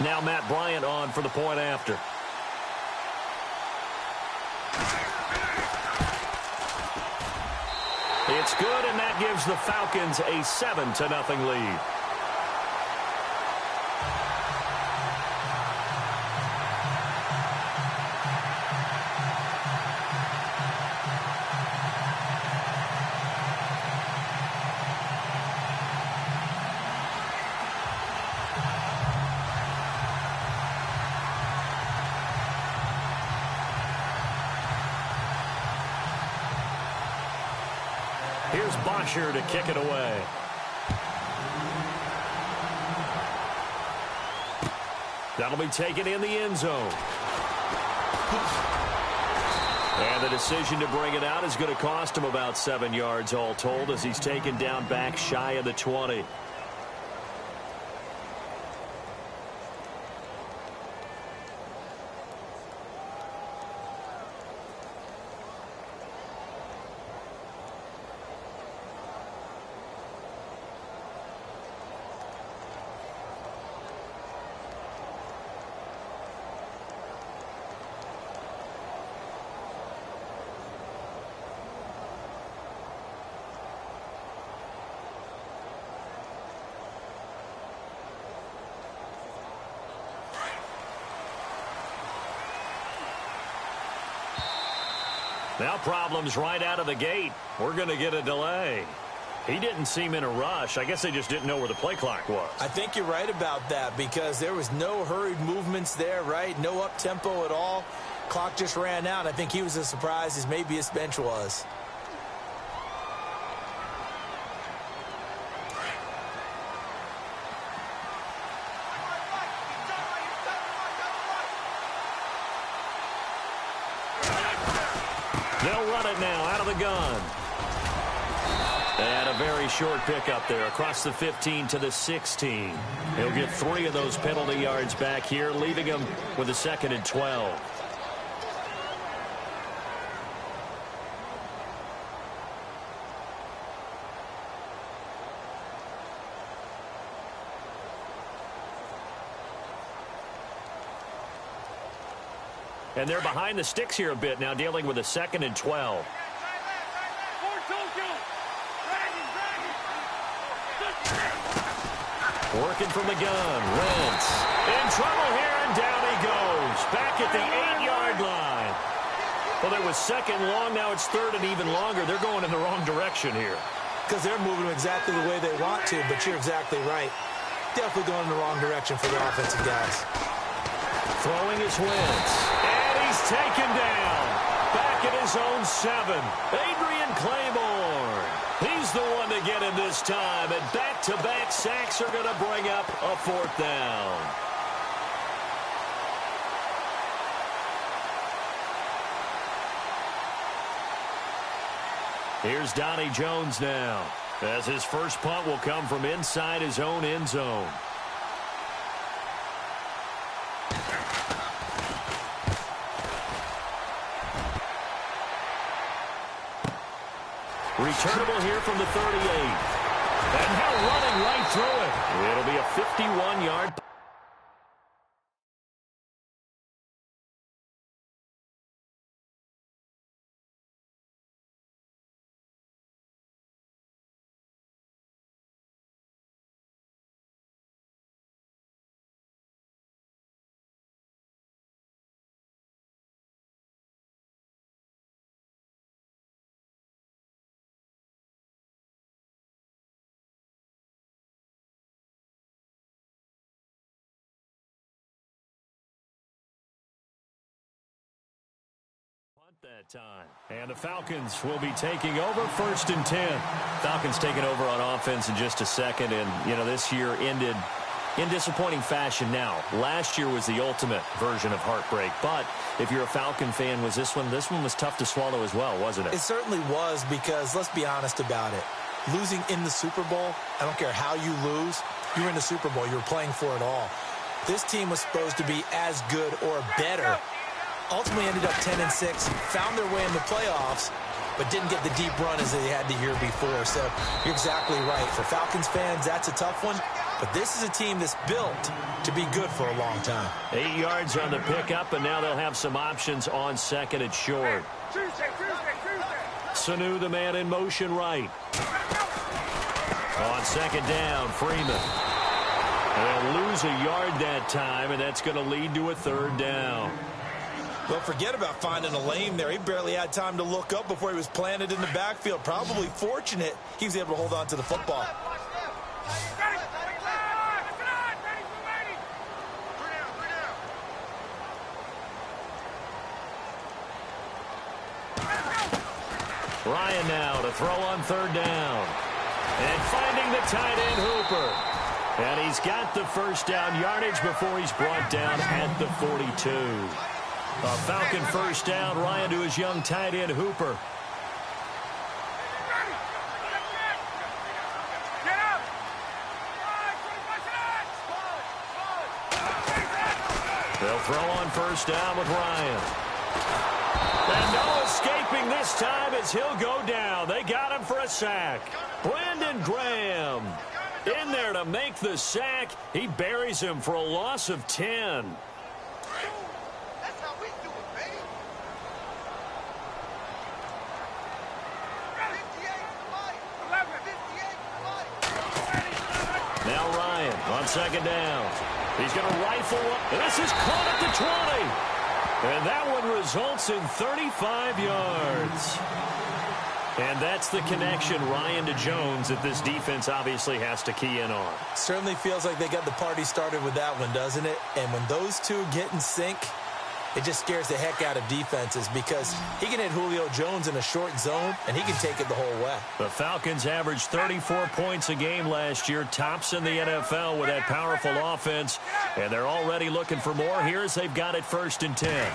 Now Matt Bryant on for the point after. It's good, and that gives the Falcons a 7-0 lead. Here's Bosher to kick it away. That'll be taken in the end zone. And the decision to bring it out is going to cost him about 7 yards all told as he's taken down back shy of the 20. Now problems right out of the gate. We're going to get a delay. He didn't seem in a rush. I guess they just didn't know where the play clock was. I think you're right about that because there was no hurried movements there, right? No up-tempo at all. Clock just ran out. I think he was as surprised as maybe his bench was. They'll run it now out of the gun. And a very short pickup there across the 15 to the 16. He'll get 3 of those penalty yards back here, leaving him with a 2nd and 12. And they're behind the sticks here a bit now, dealing with a 2nd and 12. Working from the gun. Wentz in trouble here, and down he goes. Back at the 8-yard line. Well, there was 2nd long. Now it's 3rd and even longer. They're going in the wrong direction here. Because they're moving exactly the way they want to, but you're exactly right. Definitely going in the wrong direction for the offensive guys. Throwing his Wentz. He's taken down. Back at his own 7. Adrian Claiborne. He's the one to get him this time. And back-to-back sacks are going to bring up a 4th down. Here's Donnie Jones now, as his first punt will come from inside his own end zone. Returnable here from the 38. And now running right through it. It'll be a 51-yard. That time. And the Falcons will be taking over 1st and 10. Falcons taking over on offense in just a second. And, you know, this year ended in disappointing fashion now. Last year was the ultimate version of heartbreak. But if you're a Falcon fan, was this one was tough to swallow as well, wasn't it? It certainly was because, let's be honest about it, losing in the Super Bowl, I don't care how you lose, you're in the Super Bowl. You're playing for it all. This team was supposed to be as good or better. Ultimately ended up 10-6, found their way in the playoffs, but didn't get the deep run as they had the year before. So you're exactly right. For Falcons fans, that's a tough one. But this is a team that's built to be good for a long time. 8 yards on the pickup, and now they'll have some options on second and short. Sanu, the man in motion right. On second down, Freeman. They'll lose a yard that time, and that's going to lead to a third down. Well, forget about finding a lane there. He barely had time to look up before he was planted in the backfield. Probably fortunate he was able to hold on to the football. Ryan now to throw on third down. And finding the tight end, Hooper. And he's got the first down yardage before he's brought down at the 42. A Falcon first down. Ryan to his young tight end, Hooper. They'll throw on first down with Ryan. And no escaping this time as he'll go down. They got him for a sack. Brandon Graham in there to make the sack. He buries him for a loss of 10. Now Ryan on second down. He's going to rifle one. This is caught at the 20. And that one results in 35 yards. And that's the connection, Ryan to Jones, that this defense obviously has to key in on. Certainly feels like they got the party started with that one, doesn't it? And when those two get in sync, it just scares the heck out of defenses because he can hit Julio Jones in a short zone, and he can take it the whole way. The Falcons averaged 34 points a game last year, tops in the NFL with that powerful offense, and they're already looking for more. Here's they've got it first and 10.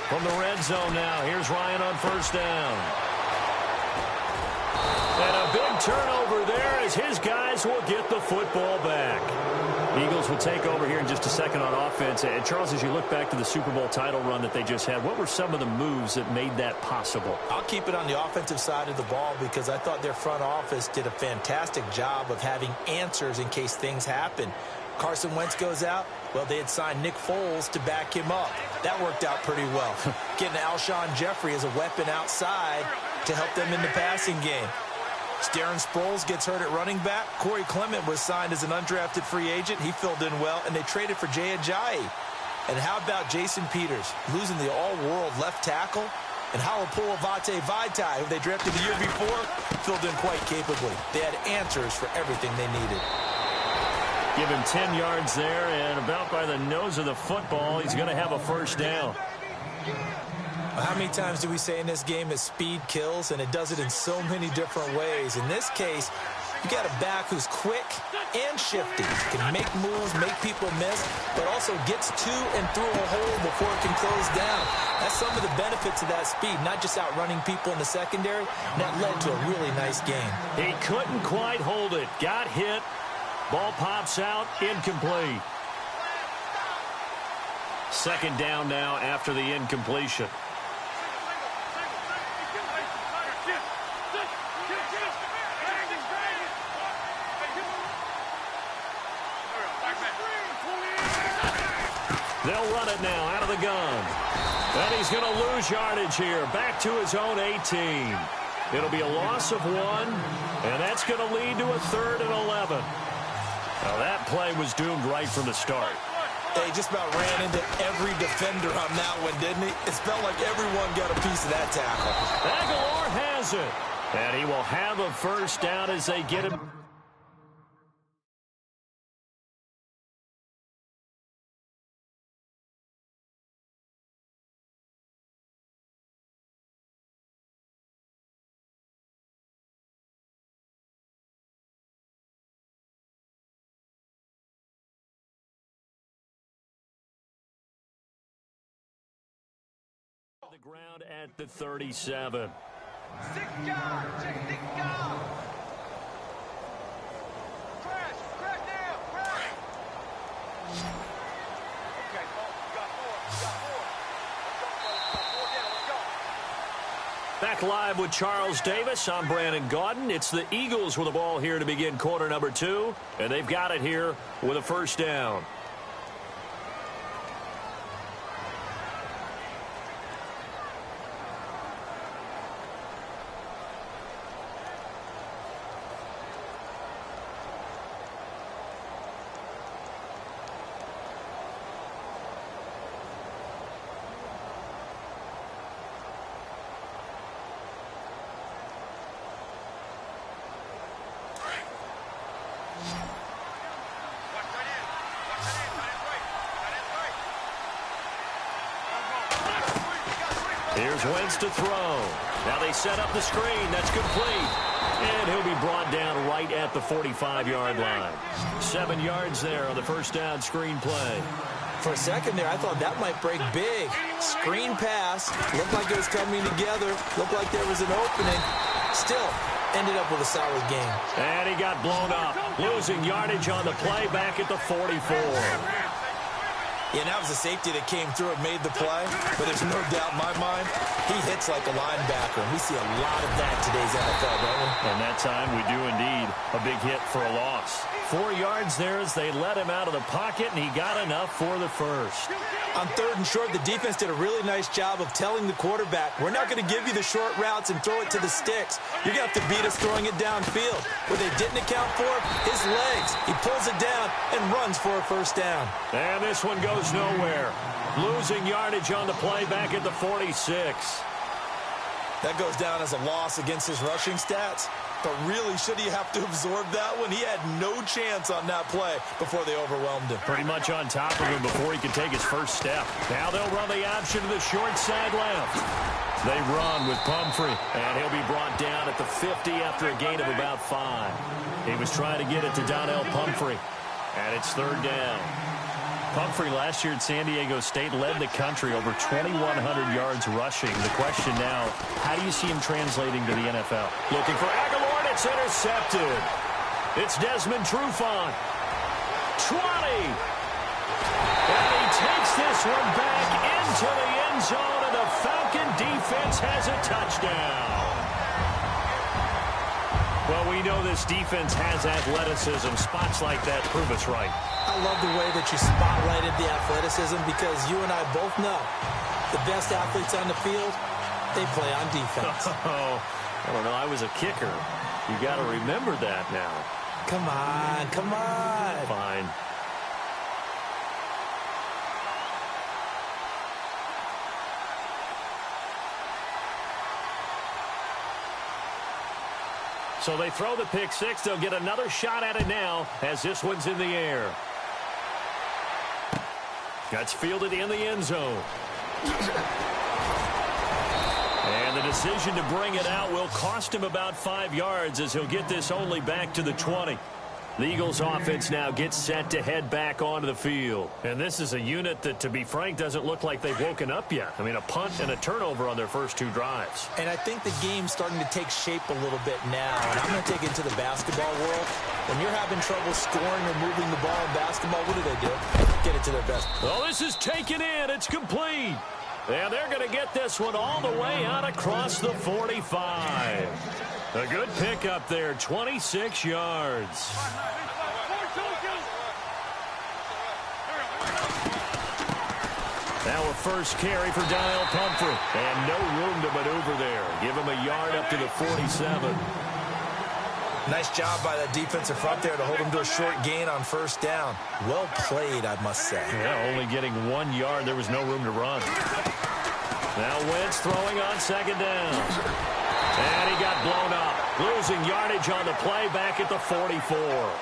From the red zone now, here's Ryan on first down. And a big turnover there as his guys will get the football back. Eagles will take over here in just a second on offense. And, Charles, as you look back to the Super Bowl title run that they just had, what were some of the moves that made that possible? I'll keep it on the offensive side of the ball because I thought their front office did a fantastic job of having answers in case things happen. Carson Wentz goes out. Well, they had signed Nick Foles to back him up. That worked out pretty well. Getting Alshon Jeffrey as a weapon outside to help them in the passing game. Darren Sproles gets hurt at running back. Corey Clement was signed as an undrafted free agent. He filled in well, and they traded for Jay Ajayi. And how about Jason Peters losing the all-world left tackle? And Halapoulivaati Vaitai, who they drafted the year before, filled in quite capably. They had answers for everything they needed. Give him 10 yards there, and about by the nose of the football, he's going to have a first down. How many times do we say in this game that speed kills, and it does it in so many different ways? In this case, you got a back who's quick and shifty, can make moves, make people miss, but also gets to and through a hole before it can close down. That's some of the benefits of that speed, not just outrunning people in the secondary. And that led to a really nice game. He couldn't quite hold it. Got hit. Ball pops out, incomplete. Second down now after the incompletion. They'll run it now out of the gun. And he's going to lose yardage here. Back to his own 18. It'll be a loss of 1, and that's going to lead to a 3rd and 11. Now that play was doomed right from the start. He just about ran into every defender on that one, didn't he? It felt like everyone got a piece of that tackle. Aguilar has it. And he will have a first down as they get him. The ground at the 37. 6 yards, check 6 yards. Crash now, crash. Okay, folks, we got 4, Let's go, fellas. We got 4 down, let's go. Back live with Charles Davis. I'm Brandon Gaudin. It's the Eagles with the ball here to begin quarter number 2, and they've got it here with a first down. Here's Wentz to throw. Now they set up the screen. That's complete. And he'll be brought down right at the 45-yard line. 7 yards there on the first down screen play. For a second there, I thought that might break big. Screen pass. Looked like it was coming together. Looked like there was an opening. Still ended up with a solid game. And he got blown up. Losing yardage on the play back at the 44. Yeah, and that was a safety that came through and made the play. But there's no doubt in my mind, he hits like a linebacker. And we see a lot of that in today's NFL, don't we? And that time we do indeed. A big hit for a loss. 4 yards there as they let him out of the pocket, and he got enough for the first. On 3rd and short, the defense did a really nice job of telling the quarterback, we're not going to give you the short routes and throw it to the sticks. You're going to have to beat us throwing it downfield. What they didn't account for, his legs. He pulls it down and runs for a first down. And this one goes nowhere. Losing yardage on the play back at the 46. That goes down as a loss against his rushing stats. But really, should he have to absorb that one? He had no chance on that play before they overwhelmed him. Pretty much on top of him before he could take his first step. Now they'll run the option to the short side left. They run with Pumphrey, and he'll be brought down at the 50 after a gain of about 5. He was trying to get it to Donnell Pumphrey, and it's 3rd down. Pumphrey last year at San Diego State led the country over 2,100 yards rushing. The question now, how do you see him translating to the NFL? Looking for Aguilar, and it's intercepted. It's Desmond Trufant. 20. And he takes this one back into the end zone, and the Falcon defense has a touchdown. Well, we know this defense has athleticism. Spots like that prove us right. I love the way that you spotlighted the athleticism because you and I both know the best athletes on the field, they play on defense. Oh, I don't know. I was a kicker. You got to remember that now. Come on, come on. Fine. So they throw the pick six. They'll get another shot at it now as this one's in the air. That's fielded in the end zone. And the decision to bring it out will cost him about 5 yards as he'll get this only back to the 20. The Eagles offense now gets set to head back onto the field. And this is a unit that, to be frank, doesn't look like they've woken up yet. I mean, a punt and a turnover on their first 2 drives. And I think the game's starting to take shape a little bit now. And I'm going to take it into the basketball world. When you're having trouble scoring or moving the ball in basketball, what do? Get it to their best. Oh, this is taken in. It's complete. And they're going to get this one all the way out across the 45. A good pickup there, 26 yards. Now a first carry for Donnell Pumphrey. And no room to maneuver there. Give him a yard up to the 47. Nice job by that defensive front there to hold him to a short gain on first down. Well played, I must say. Yeah, only getting 1 yard. There was no room to run. Now Wentz throwing on second down. And he got blown up. Losing yardage on the play back at the 44.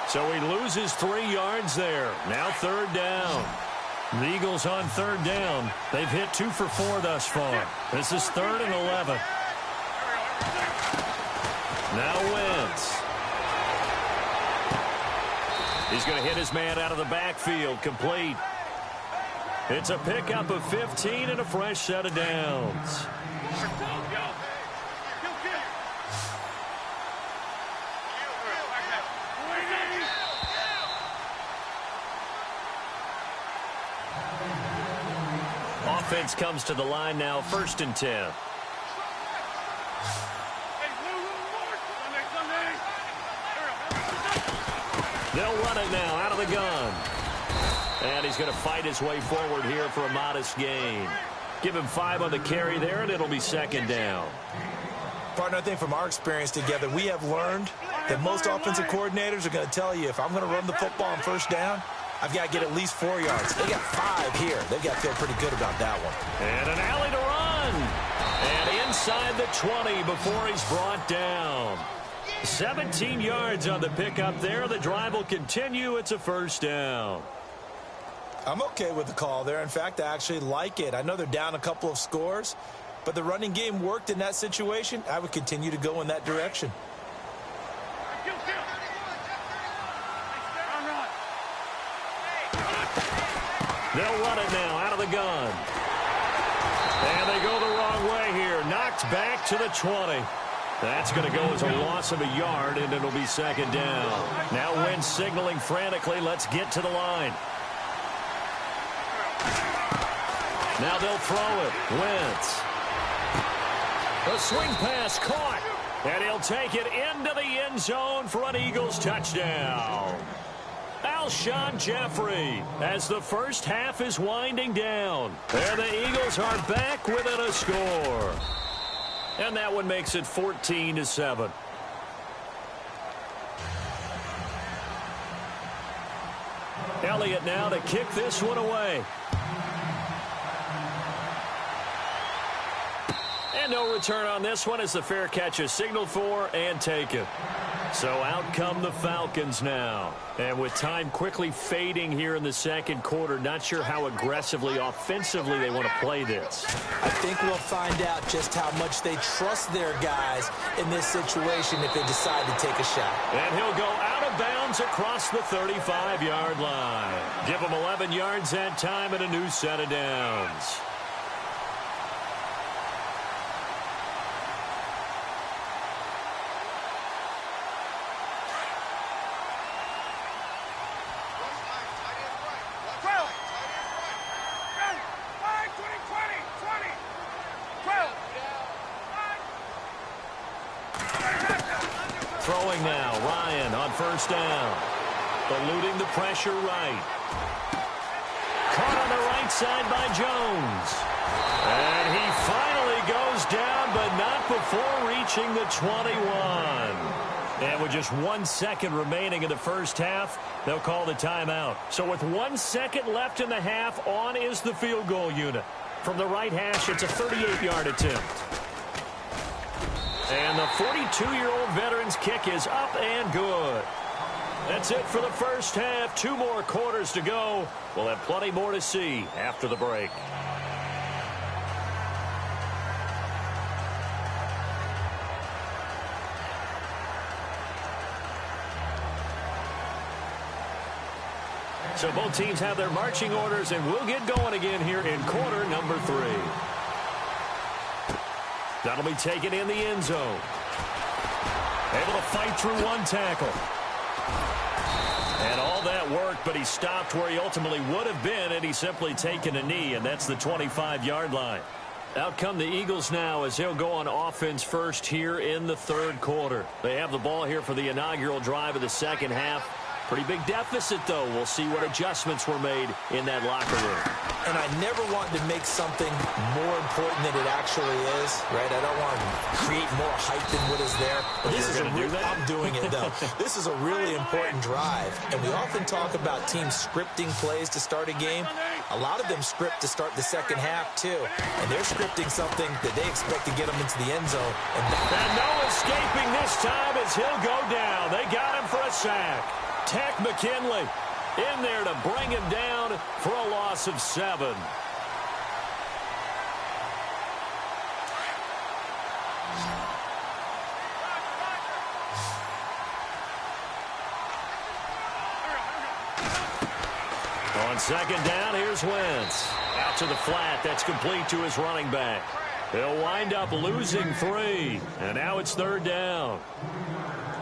So he loses 3 yards there. Now 3rd down. The Eagles on 3rd down. They've hit 2 for 4 thus far. This is 3rd and 11. Now Wentz. He's going to hit his man out of the backfield. Complete. It's a pickup of 15 and a fresh set of downs. Offense comes to the line now, 1st and 10. They'll run it now out of the gun. And he's going to fight his way forward here for a modest gain. Give him 5 on the carry there, and it'll be second down. Partner, I think from our experience together, we have learned that most offensive coordinators are going to tell you, if I'm going to run the football on first down, I've got to get at least 4 yards. They got 5 here. They've got to feel pretty good about that one. And an alley to run. And inside the 20 before he's brought down. 17 yards on the pickup there. The drive will continue. It's a first down. I'm okay with the call there. In fact, I actually like it. I know they're down a couple of scores, but the running game worked in that situation. I would continue to go in that direction. They'll run it now out of the gun. And they go the wrong way here. Knocked back to the 20. That's going to go as a loss of a yard, and it'll be second down. Now Wentz signaling frantically, let's get to the line. Now they'll throw it. Wentz. The swing pass caught. And he'll take it into the end zone for an Eagles touchdown. Alshon Jeffrey as the first half is winding down. And the Eagles are back within a score. And that one makes it 14-7. Elliott now to kick this one away. And no return on this one as the fair catch is signaled for and taken. So out come the Falcons now. And with time quickly fading here in the second quarter, not sure how aggressively, offensively they want to play this. I think we'll find out just how much they trust their guys in this situation if they decide to take a shot. And he'll go out of bounds across the 35-yard line. Give him 11 yards that time and a new set of downs. Throwing now, Ryan on first down. Eluding the pressure right. Caught on the right side by Jones. And he finally goes down, but not before reaching the 21. And with just 1 second remaining in the first half, they'll call the timeout. So with 1 second left in the half, on is the field goal unit. From the right hash, it's a 38-yard attempt. And the 42-year-old veteran's kick is up and good. That's it for the first half. 2 more quarters to go. We'll have plenty more to see after the break. So both teams have their marching orders, and we'll get going again here in quarter number 3. That'll be taken in the end zone. Able to fight through 1 tackle. And all that worked, but he stopped where he ultimately would have been, and he's simply taken a knee, and that's the 25-yard line. Out come the Eagles now as they'll go on offense first here in the third quarter. They have the ball here for the inaugural drive of the second half. Pretty big deficit, though. We'll see what adjustments were made in that locker room. And I never want to make something more important than it actually is, right? I don't want to create more hype than what is there. But this is I'm doing it, though. This is a really important drive. And we often talk about teams scripting plays to start a game. A lot of them script to start the second half, too. And they're scripting something that they expect to get them into the end zone. And no escaping this time as he'll go down. They got him for a sack. Tech McKinley in there to bring him down for a loss of 7. On second down, here's Wentz. Out to the flat. That's complete to his running back. He'll wind up losing 3. And now it's third down.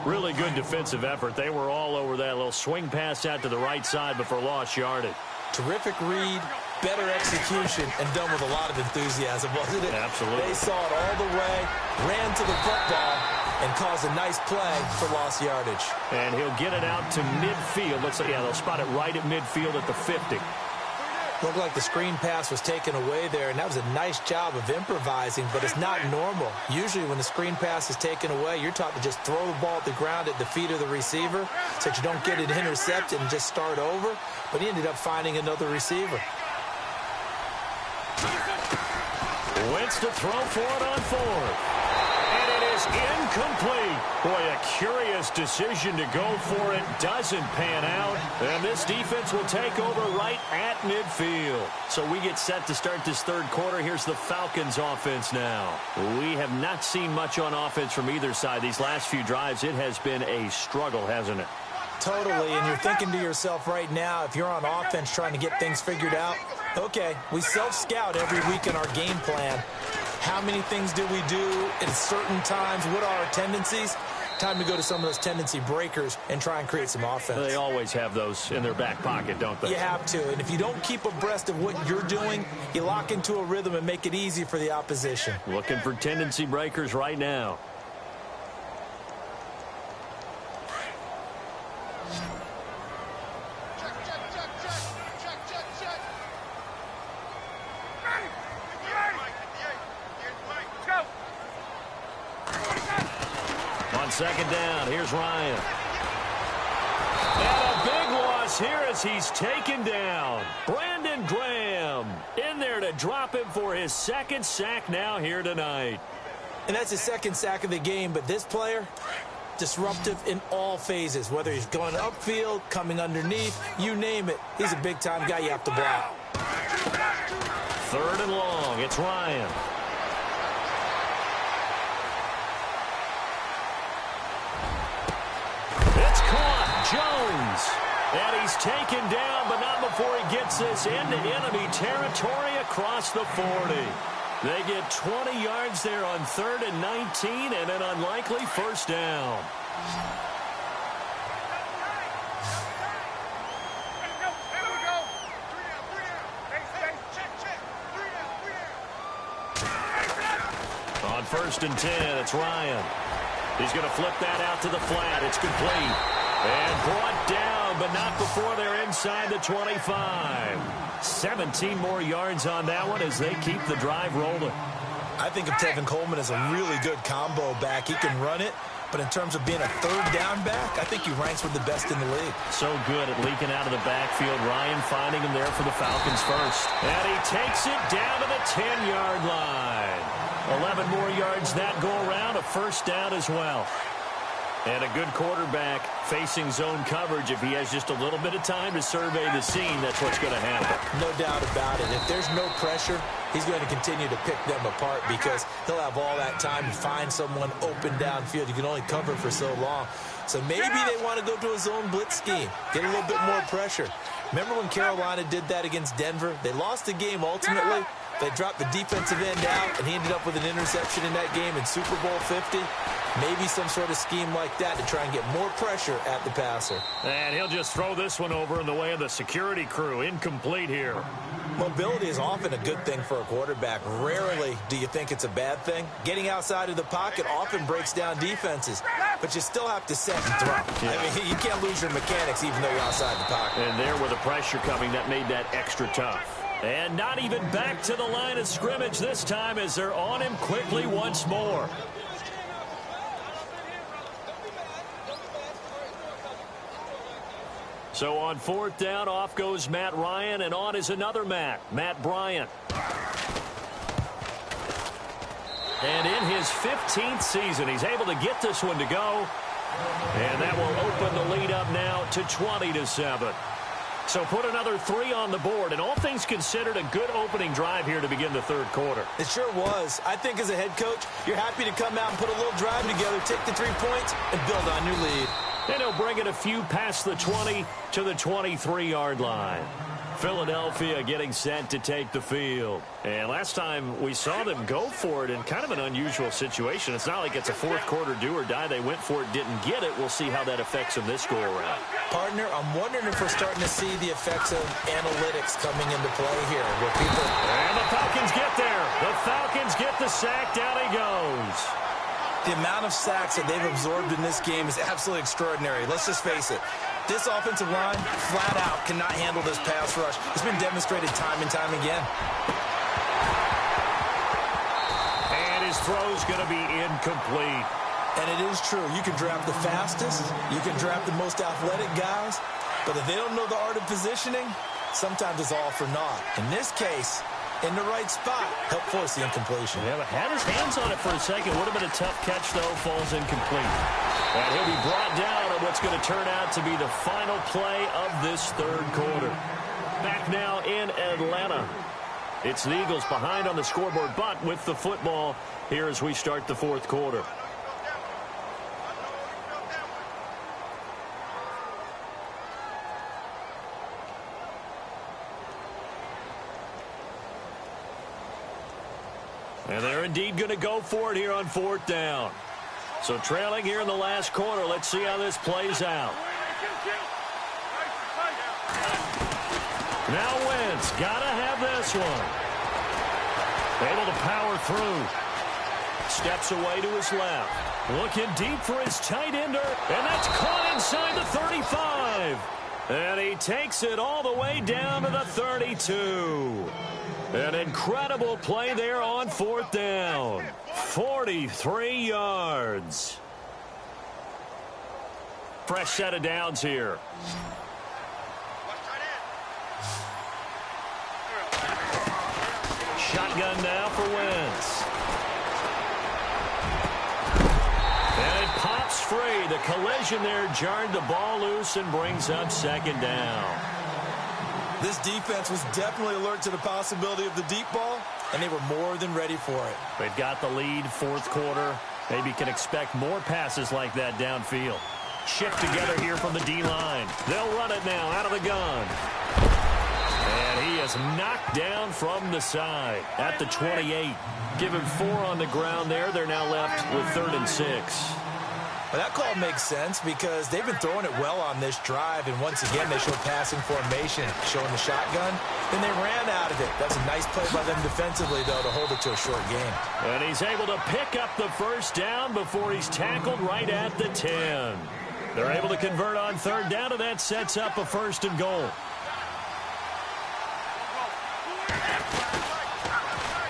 Really good defensive effort. They were all over that little swing pass out to the right side, but for lost yardage. Terrific read, better execution and done with a lot of enthusiasm, wasn't it? Absolutely. They saw it all the way, ran to the football, and caused a nice play for lost yardage. And he'll get it out to midfield. Looks like, yeah, they'll spot it right at midfield at the 50. Looked like the screen pass was taken away there, and that was a nice job of improvising, but it's not normal. Usually when the screen pass is taken away, you're taught to just throw the ball at the ground at the feet of the receiver so that you don't get it intercepted and just start over, but he ended up finding another receiver. Wentz to throw for it on fourth. And it is incomplete. Boy, a curious decision to go for it. Doesn't pan out. And this defense will take over right at midfield. So we get set to start this third quarter. Here's the Falcons offense now. We have not seen much on offense from either side. These last few drives, it has been a struggle, hasn't it? Totally, and you're thinking to yourself right now, if you're on offense trying to get things figured out, okay, we self-scout every week in our game plan. How many things do we do at certain times? What are our tendencies? Time to go to some of those tendency breakers and try and create some offense. They always have those in their back pocket, don't they? You have to, and if you don't keep abreast of what you're doing, you lock into a rhythm and make it easy for the opposition. Looking for tendency breakers right now. Second down, here's Ryan. And a big loss here as he's taken down. Brandon Graham in there to drop him for his second sack now here tonight. And that's his second sack of the game, but this player, disruptive in all phases, whether he's going upfield, coming underneath, you name it. He's a big-time guy you have to block. Third and long, it's Ryan. Jones, and he's taken down, but not before he gets this into enemy territory across the 40. They get 20 yards there on 3rd and 19, and an unlikely first down. On 1st and 10, it's Ryan. He's going to flip that out to the flat. It's complete. And brought down, but not before they're inside the 25. 17 more yards on that one as they keep the drive rolling. I think of Tevin Coleman as a really good combo back. He can run it, but in terms of being a third down back, I think he ranks with the best in the league. So good at leaking out of the backfield. Ryan finding him there for the Falcons first. And he takes it down to the 10-yard line. 11 more yards that go around, a first down as well. And a good quarterback facing zone coverage. If he has just a little bit of time to survey the scene, that's what's going to happen. No doubt about it. If there's no pressure, he's going to continue to pick them apart because he'll have all that time to find someone open downfield. You can only cover for so long. So maybe they want to go to a zone blitz scheme, get a little bit more pressure. Remember when Carolina did that against Denver? They lost the game ultimately. They dropped the defensive end out, and he ended up with an interception in that game in Super Bowl 50. Maybe some sort of scheme like that to try and get more pressure at the passer. And he'll just throw this one over in the way of the security crew. Incomplete here. Mobility is often a good thing for a quarterback. Rarely do you think it's a bad thing. Getting outside of the pocket often breaks down defenses, but you still have to set and throw. Yeah. I mean, you can't lose your mechanics even though you're outside the pocket. And there with the pressure coming, that made that extra tough. And not even back to the line of scrimmage this time as they're on him quickly once more. So on 4th down, off goes Matt Ryan, and on is another Matt Bryant. And in his 15th season, he's able to get this one to go. And that will open the lead up now to 20-7. So put another 3 on the board, and all things considered, a good opening drive here to begin the third quarter. It sure was. I think as a head coach, you're happy to come out and put a little drive together, take the 3 points, and build on your lead. And he'll bring it a few past the 20 to the 23-yard line. Philadelphia getting set to take the field. And last time we saw them go for it in kind of an unusual situation. It's not like it's a fourth quarter do or die. They went for it, didn't get it. We'll see how that affects them this go-around. Partner, I'm wondering if we're starting to see the effects of analytics coming into play here. Where people... And the Falcons get there. The Falcons get the sack. Down he goes. The amount of sacks that they've absorbed in this game is absolutely extraordinary. Let's just face it. This offensive line, flat out, cannot handle this pass rush. It's been demonstrated time and time again. And his throw's going to be incomplete. And it is true. You can draft the fastest. You can draft the most athletic guys. But if they don't know the art of positioning, sometimes it's all for naught. In this case, in the right spot, help force the incompletion. Yeah, but had his hands on it for a second. Would have been a tough catch, though. Falls incomplete. And he'll be brought down on what's going to turn out to be the final play of this third quarter. Back now in Atlanta. It's the Eagles behind on the scoreboard, but with the football here as we start the fourth quarter. And they're indeed going to go for it here on fourth down. So trailing here in the last quarter. Let's see how this plays out. Now Wentz. Got to have this one. Able to power through. Steps away to his left. Looking deep for his tight ender. And that's caught inside the 35. And he takes it all the way down to the 32. An incredible play there on fourth down. 43 yards. Fresh set of downs here. Shotgun now for Wentz. And it pops free. The collision there jarred the ball loose and brings up second down. This defense was definitely alert to the possibility of the deep ball, and they were more than ready for it. They've got the lead, fourth quarter. Maybe can expect more passes like that downfield. Shift together here from the D-line. They'll run it now out of the gun. And he is knocked down from the side at the 28. Give him 4 on the ground there. They're now left with 3rd and 6. Well, that call makes sense because they've been throwing it well on this drive, and once again they show passing formation, showing the shotgun. Then they ran out of it. That's a nice play by them defensively, though, to hold it to a short game. And he's able to pick up the first down before he's tackled right at the 10. They're able to convert on third down, and that sets up a 1st and goal.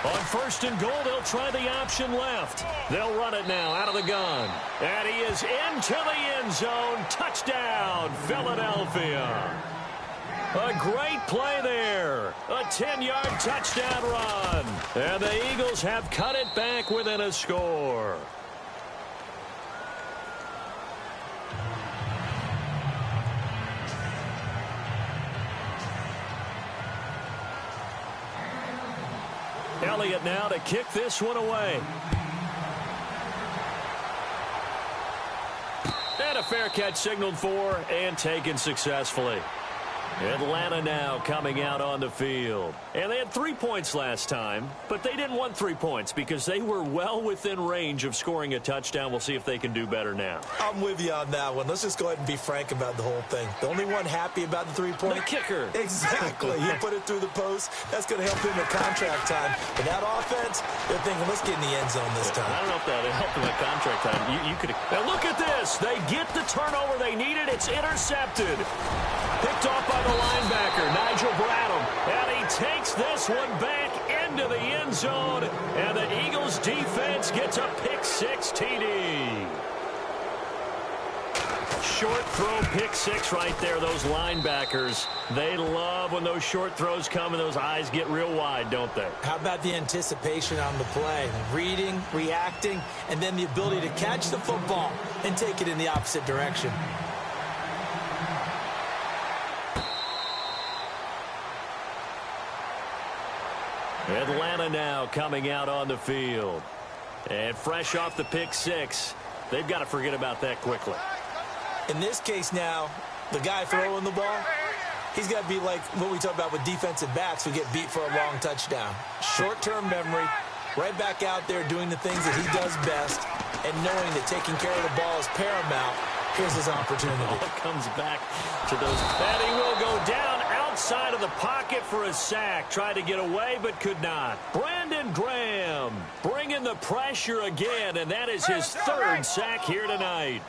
On 1st and goal, they'll try the option left. They'll run it now out of the gun. And he is into the end zone. Touchdown, Philadelphia. A great play there. A 10-yard touchdown run. And the Eagles have cut it back within a score. Elliott now to kick this one away. And a fair catch signaled for and taken successfully. Atlanta now coming out on the field. And they had 3 points last time, but they didn't want 3 points because they were well within range of scoring a touchdown. We'll see if they can do better now. I'm with you on that one. Let's just go ahead and be frank about the whole thing. The only one happy about the three-point... The kicker. Exactly. He put it through the post. That's going to help him at contract time. But that offense, they're thinking, let's get in the end zone this time. I don't know if that helped him at contract time. You could. Now look at this. They get the turnover they needed. It's intercepted. Picked off by the linebacker, Nigel Bradham. And he takes this one back into the end zone. And the Eagles defense gets a pick-6 TD. Short throw, pick-6 right there. Those linebackers, they love when those short throws come and those eyes get real wide, don't they? How about the anticipation on the play? Reading, reacting, and then the ability to catch the football and take it in the opposite direction. Atlanta now coming out on the field. And fresh off the pick-6, they've got to forget about that quickly. In this case now, the guy throwing the ball, He's got to be like what we talk about with defensive backs who get beat for a long touchdown. Short-term memory, right back out there doing the things that he does best, and knowing that taking care of the ball is paramount. Here's his opportunity. It comes back to those. And he will go down outside of the pocket for a sack. Tried to get away, but could not. Brandon Graham bringing the pressure again, and that is his third sack here tonight.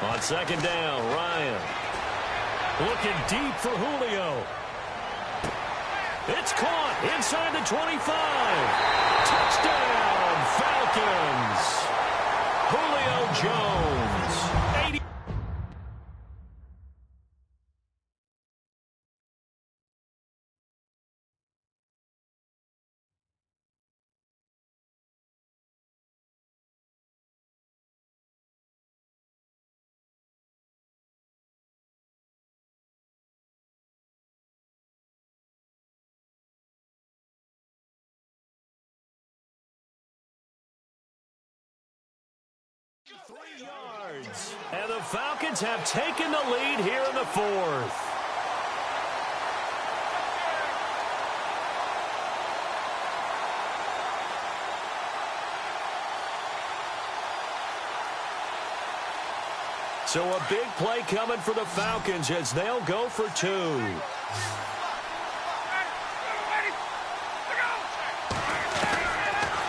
On second down, Ryan looking deep for Julio. It's caught inside the 25. Touchdown, Falcons. Julio Jones. 80. Yards. And the Falcons have taken the lead here in the fourth. So a big play coming for the Falcons as they'll go for two.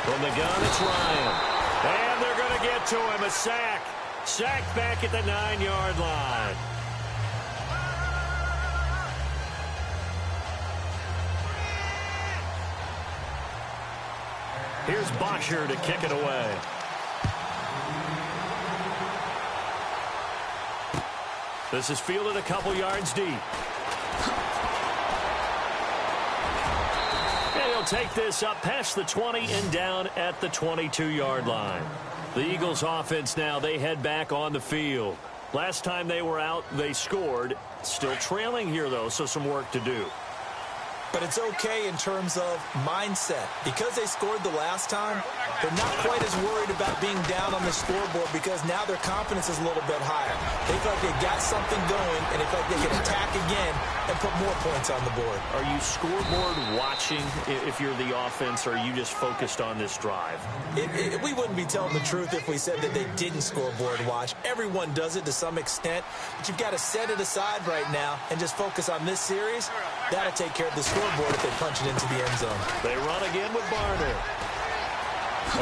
From the gun, it's Ryan. And they're going to get to him. A sack. Sacked back at the 9-yard line. Here's Bosher to kick it away. This is fielded a couple yards deep. And he'll take this up past the 20 and down at the 22-yard line. The Eagles offense now, they head back on the field. Last time they were out, they scored. Still trailing here, though, so some work to do. But it's okay in terms of mindset. Because they scored the last time, they're not quite as worried about being down on the scoreboard because now their confidence is a little bit higher. They feel like they got something going, and they feel like they can attack again and put more points on the board. Are you scoreboard watching if you're the offense, or are you just focused on this drive? We wouldn't be telling the truth if we said that they didn't scoreboard watch. Everyone does it to some extent, but you've got to set it aside right now and just focus on this series. That'll take care of the scoreboard if they punch it into the end zone. They run again with Barner.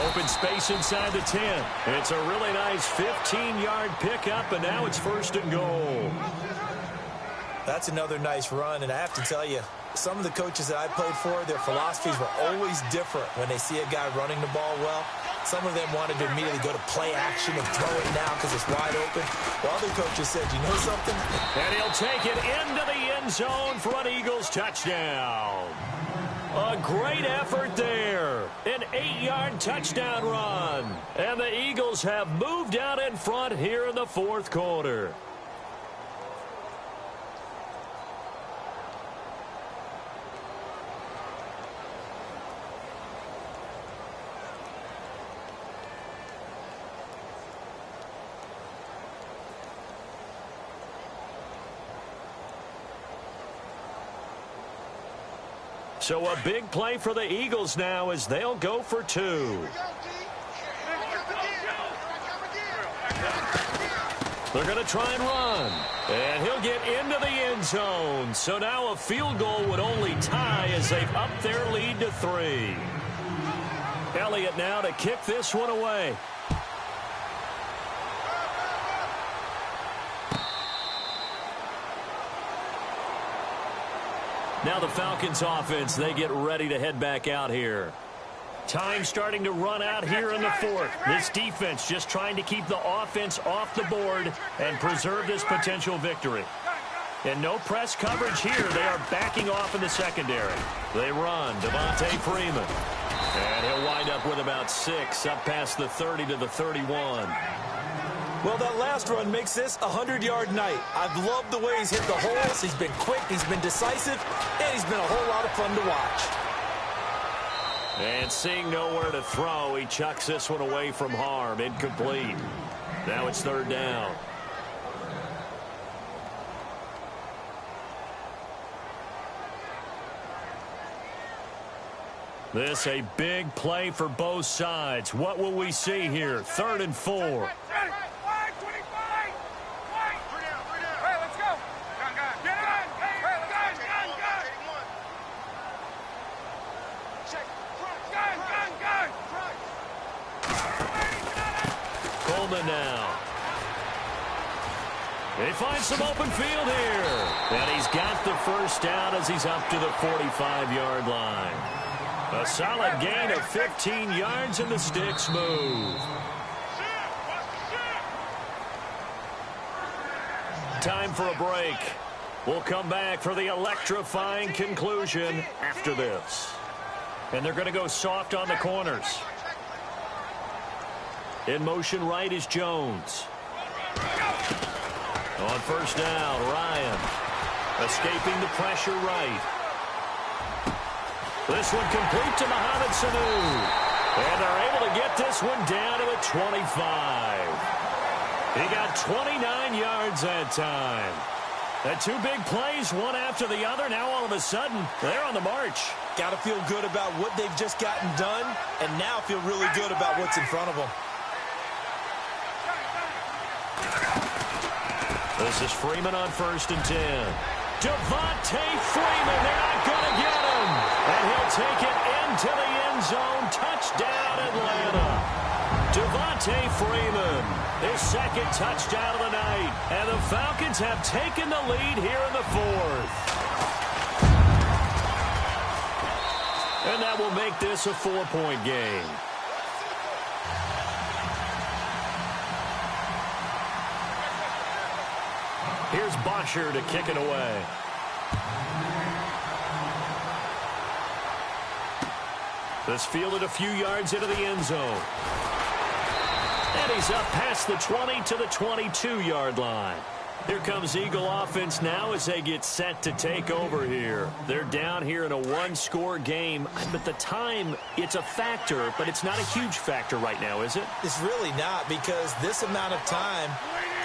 Open space inside the 10. It's a really nice 15-yard pickup, and now it's first and goal. That's another nice run, and I have to tell you, some of the coaches that I played for, their philosophies were always different when they see a guy running the ball well. Some of them wanted to immediately go to play action and throw it now because it's wide open. While other coaches said, you know something? And he'll take it into the end zone for an Eagles touchdown. A great effort there. An 8-yard touchdown run. And the Eagles have moved out in front here in the fourth quarter. So a big play for the Eagles now as they'll go for two. They're going to try and run. And he'll get into the end zone. So now a field goal would only tie as they've upped their lead to 3. Elliott now to kick this one away. Now the Falcons offense, they get ready to head back out here. Time starting to run out here in the fourth. This defense just trying to keep the offense off the board and preserve this potential victory. And no press coverage here. They are backing off in the secondary. They run. Devontae Freeman. And he'll wind up with about 6 up past the 30 to the 31. Well, that last run makes this a 100-yard night. I've loved the way he's hit the holes. He's been quick, he's been decisive, and he's been a whole lot of fun to watch. And seeing nowhere to throw, he chucks this one away from harm. Incomplete. Now it's third down. This a big play for both sides. What will we see here? 3rd and 4. Coleman now. They find some open field here. And he's got the first down as he's up to the 45-yard line. A solid gain of 15 yards and the sticks move. Time for a break. We'll come back for the electrifying conclusion after this. And they're going to go soft on the corners. In motion right is Jones. On first down, Ryan. Escaping the pressure right. This one complete to Mohamed Sanu. And they're able to get this one down to a 25. He got 29 yards that time. The two big plays, one after the other. Now all of a sudden, they're on the march. Got to feel good about what they've just gotten done, and now feel really good about what's in front of them. This is Freeman on 1st and 10. Devontae Freeman, they're not going to get him. And he'll take it into the end zone. Touchdown, Atlanta. Devontae Freeman, his 2nd touchdown of the night. And the Falcons have taken the lead here in the 4th. And that will make this a 4-point game. Here's Bosher to kick it away. This fielded a few yards into the end zone. And he's up past the 20 to the 22-yard line. Here comes Eagle offense now as they get set to take over here. They're down here in a one-score game. But the time, it's a factor, but it's not a huge factor right now, is it? It's really not, because this amount of time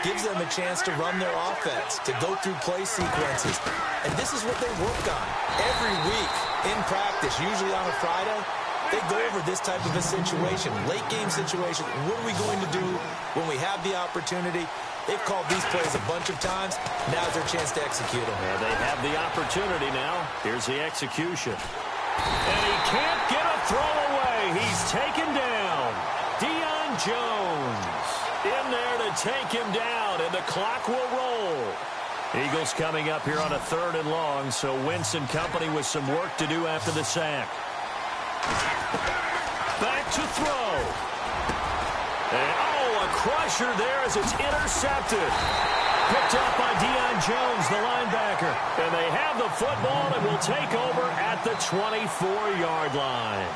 gives them a chance to run their offense, to go through play sequences. And this is what they work on every week in practice, usually on a Friday. They go over this type of a situation, late game situation. What are we going to do when we have the opportunity? They've called these plays a bunch of times. Now's their chance to execute them. Yeah, they have the opportunity now. Here's the execution. And he can't get a throw away. He's taken down. Deion Jones in there to take him down, and the clock will roll. Eagles coming up here on a 3rd and long, so Wentz and company with some work to do after the sack. Back to throw. And, a crusher there as it's intercepted. Picked up by Deion Jones, the linebacker. And they have the football and will take over at the 24-yard line.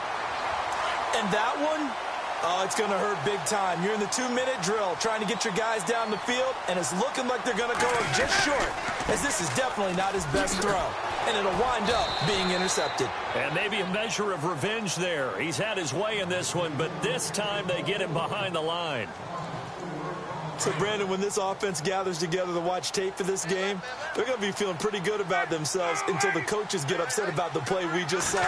And that one, it's going to hurt big time. You're in the 2-minute drill trying to get your guys down the field, and it's looking like they're going to go just short, as this is definitely not his best throw. And it'll wind up being intercepted. And maybe a measure of revenge there. He's had his way in this one, but this time they get him behind the line. So, Brandon, when this offense gathers together to watch tape for this game, they're going to be feeling pretty good about themselves until the coaches get upset about the play we just saw.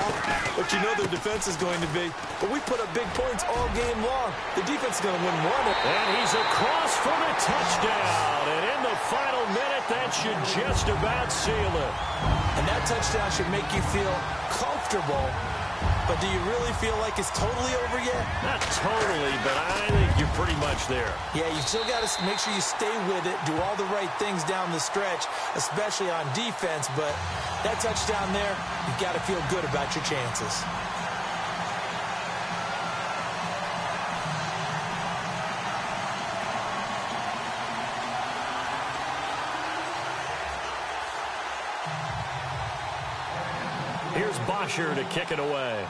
But you know their defense is going to be. But we put up big points all game long. The defense is going to win one. And he's across for the touchdown. And in the final minute, that should just about seal it. And that touchdown should make you feel comfortable. But do you really feel like it's totally over yet? Not totally, but I think you're pretty much there. Yeah, you still got to make sure you stay with it, do all the right things down the stretch, especially on defense. But that touchdown there, you've got to feel good about your chances. Here's Bosher to kick it away.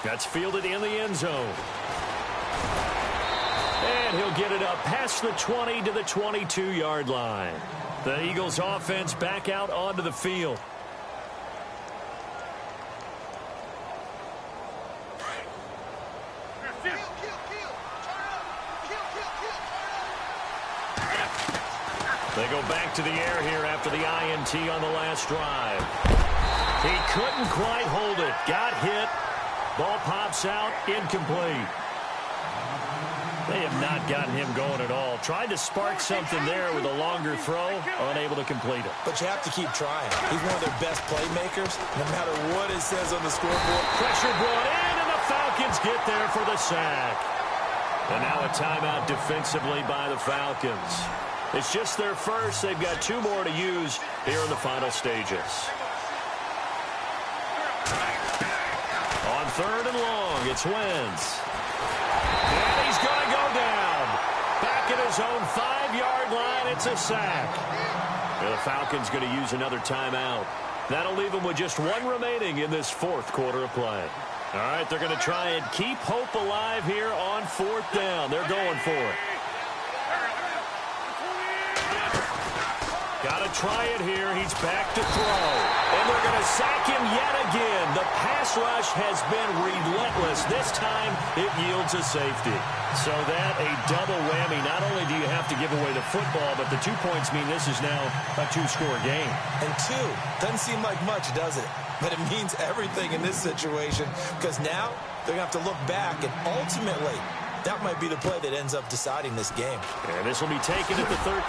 That's fielded in the end zone. And he'll get it up past the 20 to the 22-yard line. The Eagles offense back out onto the field. They go back to the air here after the INT on the last drive. He couldn't quite hold it. Got hit. Ball pops out. Incomplete. They have not gotten him going at all. Tried to spark something there with a longer throw. Unable to complete it. But you have to keep trying. He's one of their best playmakers, no matter what it says on the scoreboard. Pressure brought in, and the Falcons get there for the sack. And now a timeout defensively by the Falcons. It's just their first. They've got 2 more to use here in the final stages. On 3rd and long, it's Wentz. And he's going to go down. Back at his own 5-yard line, it's a sack. And the Falcons going to use another timeout. That'll leave them with just 1 remaining in this 4th quarter of play. All right, they're going to try and keep hope alive here on 4th down. They're going for it. Got to try it here. He's back to throw. And they're going to sack him yet again. The pass rush has been relentless. This time, it yields a safety. So that a double whammy. Not only do you have to give away the football, but the 2 points mean this is now a 2-score game. And 2 doesn't seem like much, does it? But it means everything in this situation, because now they're going to have to look back, and ultimately, that might be the play that ends up deciding this game. And this will be taken at the 13.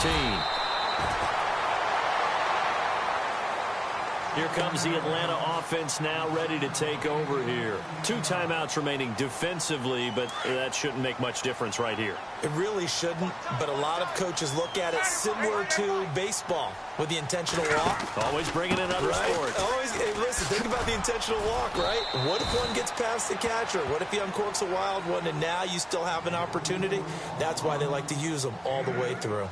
Here comes the Atlanta offense now ready to take over here. 2 timeouts remaining defensively, but that shouldn't make much difference right here. It really shouldn't, but a lot of coaches look at it similar to baseball with the intentional walk. Always bringing in other sports. Always, hey, listen, think about the intentional walk, right? What if one gets past the catcher? What if he uncorks a wild one and now you still have an opportunity? That's why they like to use them all the way through.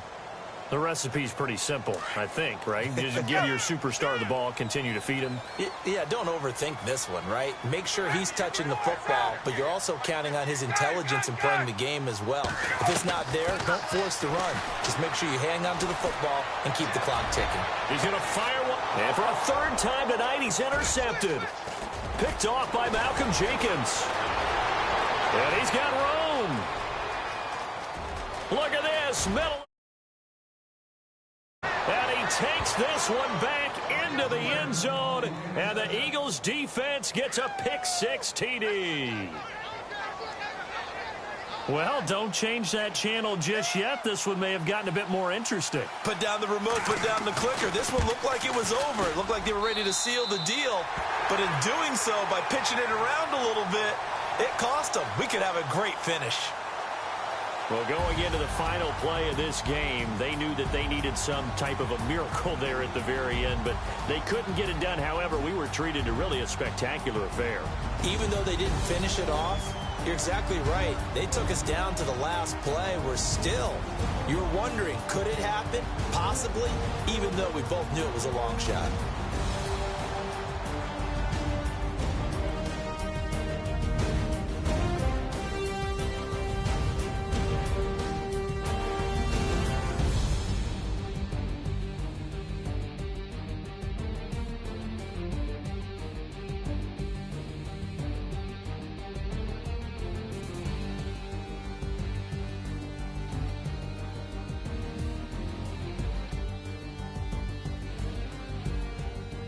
The recipe's pretty simple, I think, right? Just give your superstar the ball, continue to feed him. Yeah, don't overthink this one, right? Make sure he's touching the football, but you're also counting on his intelligence in playing the game as well. If it's not there, don't force the run. Just make sure you hang on to the football and keep the clock ticking. He's going to fire one. And for a 3rd time tonight, he's intercepted. Picked off by Malcolm Jenkins. And he's got room. Look at this. Middle. And he takes this one back into the end zone. And the Eagles defense gets a pick-6 TD. Well, don't change that channel just yet. This one may have gotten a bit more interesting. Put down the remote, put down the clicker. This one looked like it was over. It looked like they were ready to seal the deal. But in doing so, by pitching it around a little bit, it cost them. We could have a great finish. Well, going into the final play of this game, they knew that they needed some type of a miracle there at the very end, but they couldn't get it done. However, we were treated to really a spectacular affair. Even though they didn't finish it off, you're exactly right. They took us down to the last play. We're still, you're wondering, could it happen? Possibly, even though we both knew it was a long shot.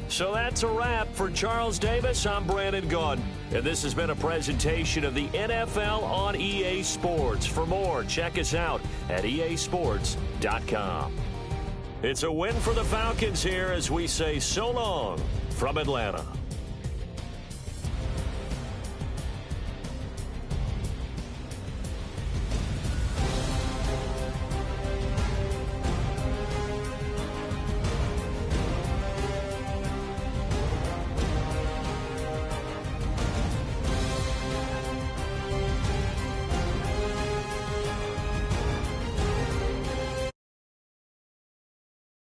So that's a wrap for Charles Davis. I'm Brandon Gaudin, and this has been a presentation of the NFL on EA Sports. For more, check us out at easports.com. It's a win for the Falcons here as we say so long from Atlanta.